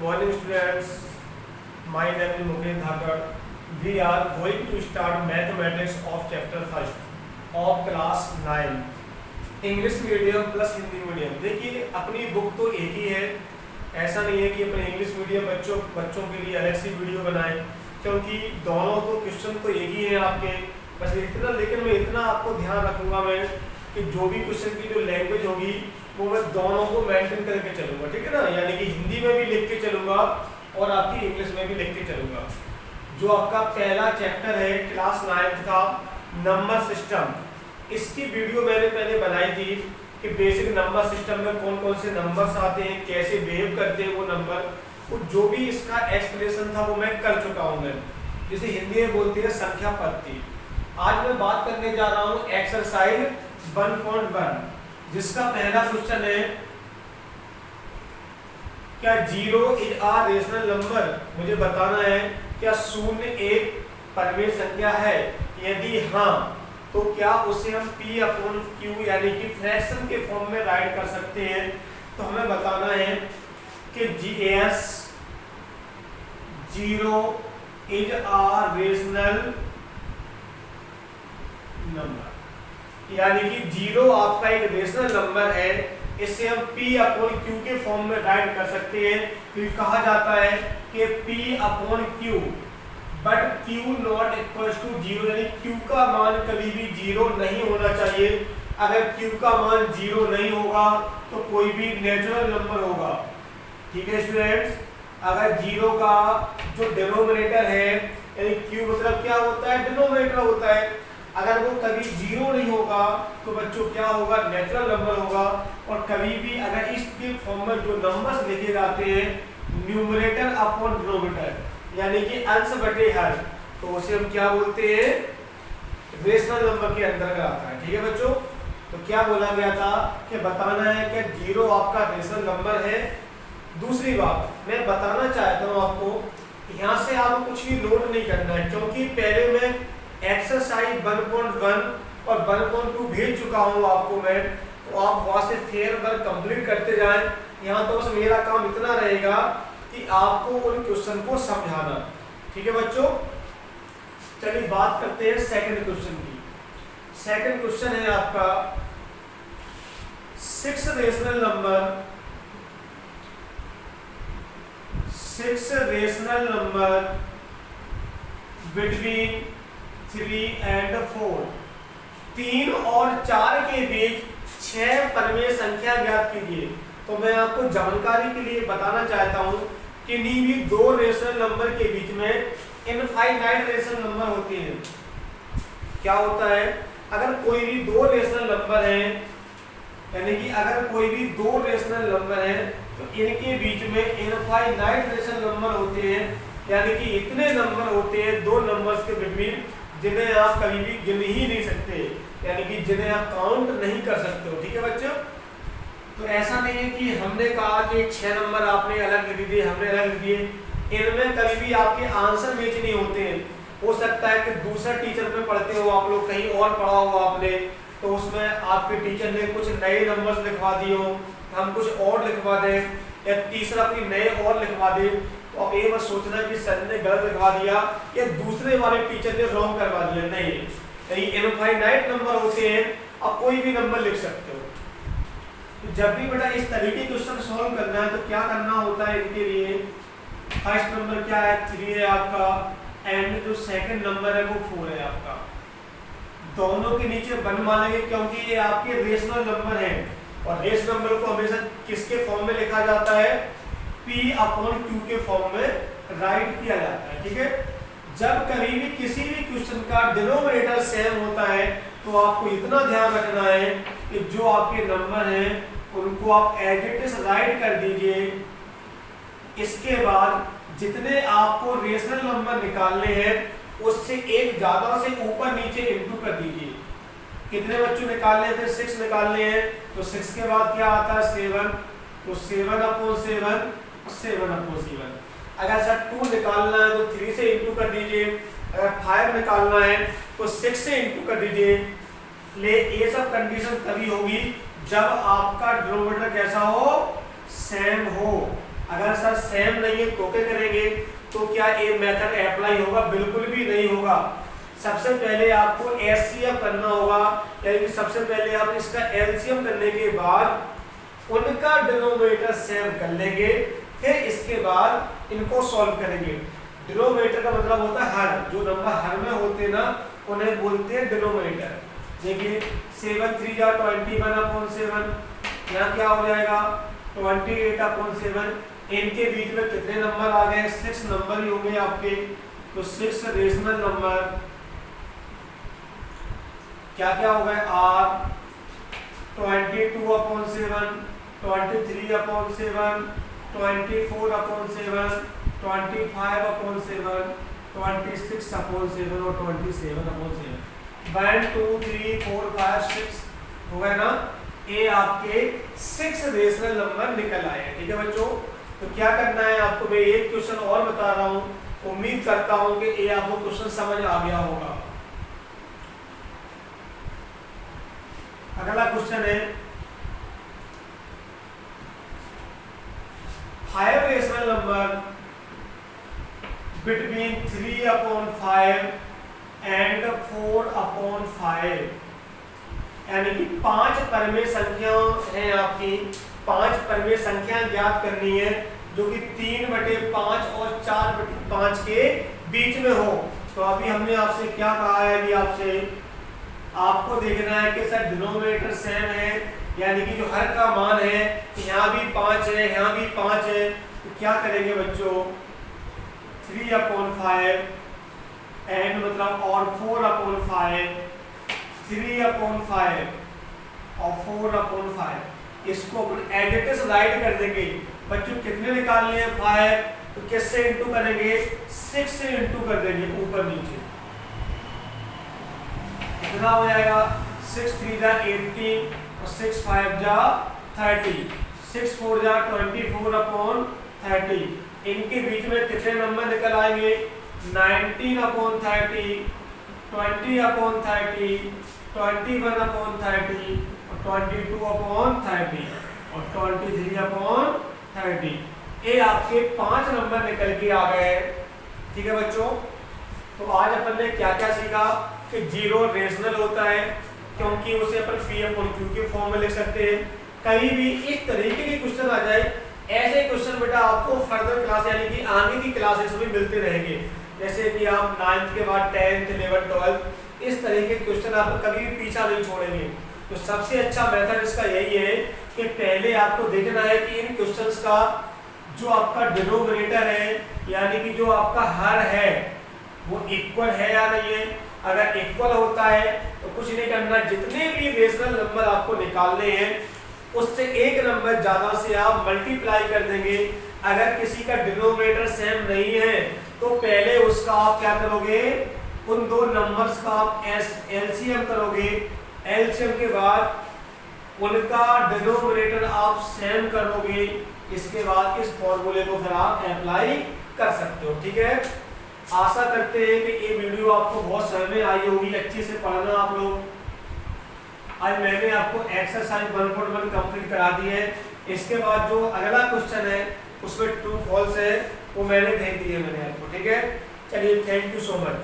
morning students. My name is Mukesh Dhakar. We are going to start mathematics of chapter first of class 9. English medium plus Hindi medium. देखिए अपनी book तो एक ही है, ऐसा नहीं है कि अपने इंग्लिश मीडियम बच्चों के लिए अलग सी वीडियो बनाएं, क्योंकि दोनों तो क्वेश्चन तो एक ही है आपके। बस इतना, लेकिन मैं इतना आपको ध्यान रखूंगा मैं कि जो भी क्वेश्चन की जो लैंग्वेज होगी वो मैं दोनों को मेंटेन करके चलूंगा, ठीक है ना। यानी कि हिंदी में भी लिख के चलूंगा और आपकी इंग्लिश में भी लिख के चलूंगा। जो आपका पहला चैप्टर है क्लास 9 का नंबर सिस्टम, इसकी वीडियो मैंने पहले बनाई थी कि बेसिक नंबर सिस्टम में कौन कौन से नंबर्स आते हैं, कैसे बिहेव करते हैं वो नंबर, वो जो भी इसका एक्सप्लेनेशन था वो मैं कर चुका हूँ। मैं जिसे हिंदी में बोलते हैं संख्या पत्ती। आज मैं बात करने जा रहा हूँ एक्सरसाइज 1.1, जिसका पहला क्वेश्चन है क्या 0 इज आ रेशनल नंबर। मुझे बताना है क्या 0 एक परमेय संख्या है, यदि हाँ तो क्या उसे हम P/Q यानी कि फ्रैक्शन के फॉर्म में राइट कर सकते हैं। तो हमें बताना है कि GS 0 is a rational number, यानी कि 0 आपका एक रेशनल नंबर है, इसे हम P/Q के फॉर्म में राइट कर सकते हैं। फिर कहा जाता है कि P/Q but Q not equal to 0, यानी Q का मान कभी भी 0 नहीं होना चाहिए। अगर Q का मान 0 नहीं होगा तो कोई भी नेचुरल नंबर होगा, ठीक है स्टूडेंट्स। अगर 0 का जो डिनोमिनेटर है, यानी Q मतलब क्या होता है, डिनोमिनेटर होता है, अगर वो कभी 0 नहीं होगा तो बच्चों क्या होगा, नेचुरल नंबर होगा। और कभी भी अगर इसके फॉर्म में जो नंबर्स लिखे जाते हैं न्यूमरेटर अपॉन डिनोमिनेटर, यानी कि अंश बटे हर, तो उसे हम क्या बोलते हैं, रेशनल नंबर के अंतर्गत आता है, ठीक है बच्चों। तो क्या बोला गया था कि बताना है कि 0 आपका रेशनल नंबर है। दूसरी बात मैं बताना चाहता हूँ आपको, यहाँ से आप कुछ भी नोट नहीं करना है, क्योंकि पहले मैं एक्सरसाइज 1.1 और 1.2 भेज चुका हूँ आपको मैं, तो आप वहां से फेयर वर्क कंप्लीट करते जाएं। यहाँ तो बस मेरा काम इतना रहेगा कि आपको उन क्वेश्चन को समझाना, ठीक है बच्चों। चलिए बात करते हैं सेकंड क्वेश्चन की। सेकंड क्वेश्चन है आपका 6 रेशनल नंबर बिटवीन 3 and 4, 3 और 4 के बीच 6 परमेय संख्या ज्ञात कीजिए। तो मैं आपको जानकारी के लिए बताना चाहता हूं कि किन्हीं भी दो रेशनल नंबर के बीच में इनफाइनाइट रेशनल नंबर होते हैं। क्या होता है, अगर कोई भी दो रेशनल नंबर हैं, यानी कि अगर कोई भी दो रेशनल नंबर हैं तो इनके बीच में इनफाइनाइट रेशनल नंबर होते हैं, यानी कि इतने नंबर होते हैं दो नंबर्स के बिटवीन जिन्हें आप कभी भी गिन ही नहीं सकते, यानी कि जिन्हें आप काउंट नहीं कर सकते हो, ठीक है बच्चों। तो ऐसा नहीं है कि हमने कहा कि 6 नंबर आपने अलग लिख दिए, हमने अलग लिख दिए, इनमें कभी भी आपके आंसर मैच नहीं होते हैं। हो सकता है कि दूसरा टीचर में पढ़ते हो आप लोग, कहीं और पढ़ा हो आपने, तो उसमें आपके टीचर ने कुछ नए नंबर्स लिखवा दिए हो, हम कुछ और लिखवा दें, या तीसरा कोई नए और लिखवा दे, तो अब ये मत सोचना कि सर ने गलत लिखवा दिया या दूसरे वाले टीचर ने रॉन्ग करवा दिया, नहीं, इनफाइनाइट नंबर होते हैं, आप कोई भी नंबर लिख सकते हो। तो जब भी बेटा इस तरीके क्वेश्चन सॉल्व करना है तो क्या करना होता है इनके लिए, फर्स्ट नंबर क्या है 3 है आपका, एंड जो सेकंड नंबर है वो 4 है आपका। दोनों के नीचे 1 मानेंगे क्योंकि ये आपके रेशनल नंबर हैं, और रेशनल नंबर को हमेशा किसके फॉर्म में लिखा जाता है, P/Q के फॉर्म में राइट किया जाता है, ठीक है। जब कभी भी किसी भी क्वेश्चन का डिनोमिनेटर सेम होता है तो आपको इतना ध्यान रखना है कि जो आपके नंबर हैं उनको आप एज इट इज राइट कर दीजिए। इसके बाद जितने आपको रेशनल नंबर निकालने हैं उससे एक ज्यादा से ऊपर नीचे इंटू कर दीजिए। कितने बच्चों निकालने थे, 6 निकालने हैं, तो 6 के बाद क्या आता है 7, तो 7/7 7/7। अगर सर 2 निकालना है तो 3 से इंटू कर दीजिए, अगर 5 निकालना है तो 6 से इंटू कर दीजिए। ये सब कंडीशन तभी होगी जब आपका डिनोमिनेटर कैसा हो, सेम हो। अगर सर सेम नहीं है तो क्या करेंगे, तो क्या ये मेथड अप्लाई होगा? बिल्कुल भी नहीं होगा। सबसे पहले आपको एचसीएफ करना होगा, यानी कि सबसे पहले आप इसका एलसीएम करने के बाद उनका डिनोमिनेटर सेम कर लेंगे, फिर इसके बाद इनको सॉल्व करेंगे। डिनोमिनेटर का मतलब होता है हर, जो नंबर हर में होते हैं ना उन्हें बोलते हैं डिनोमिनेटर। देखिए 7 3 जा 21/7, यहाँ क्या हो जाएगा 28/7। इनके बीच में कितने नंबर आ गए? 6 नंबर ही होंगे आपके, तो 6 रेशनल नंबर क्या क्या हो गए? R 22/7, 23/7, 24/7, 25/7, 26/7 और 27/7। 1 2 3 4 5 6 हो गए ना? ये आपके 6 रेशनल नंबर निकल आए। ठीक है बच्चों, तो क्या करना है आपको, मैं एक क्वेश्चन और बता रहा हूँ, उम्मीद करता हूँ कि ये आपको क्वेश्चन समझ आ गया होगा। अगला क्वेश्चन है 5 रेशनल नंबर बिटवीन 3/5 एंड 4/5, यानी कि 5 परमेय संख्या है आपकी, 5 परमेय संख्या ज्ञात करनी है जो कि 3/5 और 4/5 के बीच में हो। तो अभी हमने आपसे क्या कहा है, अभी आपसे आपको देखना है कि सर डिनोमिनेटर सेम है, यानी कि जो हर का मान है यहाँ भी 5 है, यहाँ भी 5 है, तो क्या करेंगे बच्चों 3/5 एंड मतलब और 4/5, 3/5 और 4/5 इसको एडिटिव राइट कर देंगे। बच्चों कितने निकालने हैं 5, तो किससे इंटू करेंगे 6 से इंटू कर देंगे ऊपर नीचे, कितना हो जाएगा 6 3 जा 18 और 6 5 जा 30, 6 4 जा 24/30। इनके बीच में कितने नंबर निकल आएंगे 19/30, 20/30, 21/30 और 22/30 और 23/30। ये आपके 5 नंबर निकल के आ गए। ठीक है बच्चों, तो आज अपन ने क्या क्या सीखा कि जीरो रेशनल होता है, क्योंकि उसे अपन पीएम और क्यू के फॉर्म में लिख सकते हैं। कहीं भी इस तरीके के क्वेश्चन आ जाए, ऐसे क्वेश्चन बेटा आपको फर्दर क्लास यानी कि आगे की क्लासेस में मिलते रहेंगे, जैसे कि आप 9th के बाद 10th 11th 12th इस तरीके के क्वेश्चन आप कभी भी पीछा नहीं छोड़ेंगे। तो सबसे अच्छा मेथड इसका यही है कि पहले आपको देखना है कि इन क्वेश्चंस का जो आपका डिनोमिनेटर है यानी कि जो आपका हर है वो इक्वल है या नहीं है। अगर इक्वल होता है तो कुछ नहीं करना, जितने भी रेशनल नंबर आपको निकालने हैं उससे एक नंबर ज्यादा से आप मल्टीप्लाई कर देंगे। अगर किसी का डिनोमिनेटर सेम नहीं है तो पहले उसका आप क्या करोगे, उन दो नंबर्स का आप एलसीएम करोगे, एलसीएम के बाद उनका डिनोमिनेटर आप सेम करोगे, इसके बाद इस फॉर्मूले को फिर आप अप्लाई कर सकते हो। ठीक है, आशा करते हैं कि ये वीडियो आपको बहुत समझ में आई होगी, अच्छे से पढ़ना आप लोग। आज मैंने आपको एक्सरसाइज 1.1 कंप्लीट करा दी है। इसके बाद जो अगला क्वेश्चन है उसमें ट्रू फॉल्स है वो मैंने भेज दिए मैंने आपको। ठीक है, चलिए थैंक यू सो मच।